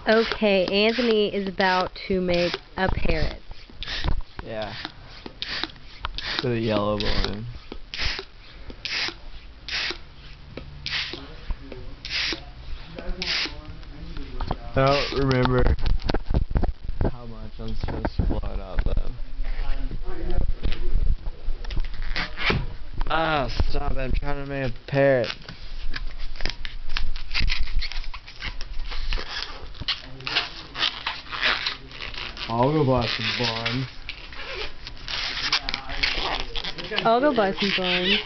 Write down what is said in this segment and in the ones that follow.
Okay, Anthony is about to make a parrot. Yeah. With a yellow balloon. I don't remember how much I'm supposed to blow it out though. Ah, stop it. I'm trying to make a parrot. I'll go buy some buns. I'll go buy some buns.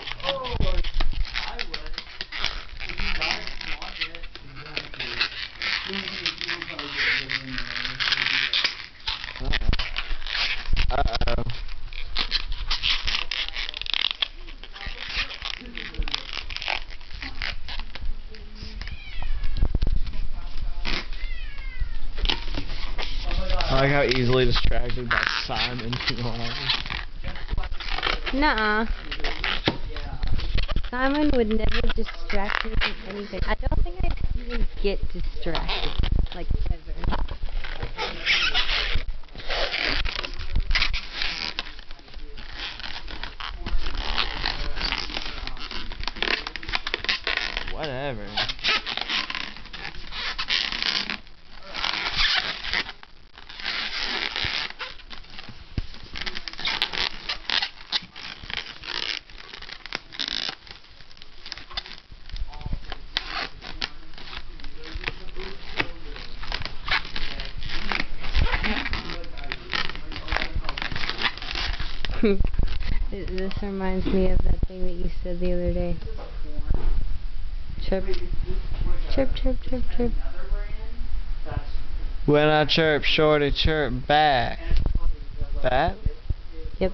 Uh-oh. I like how easily distracted by Simon you are. Nuh-uh. Simon would never distract me from anything. I don't think I even get distracted, like, ever. Whatever. This reminds me of that thing that you said the other day. Chirp. Chirp, chirp, chirp, chirp. When I chirp, shorty chirp back. That? Yep.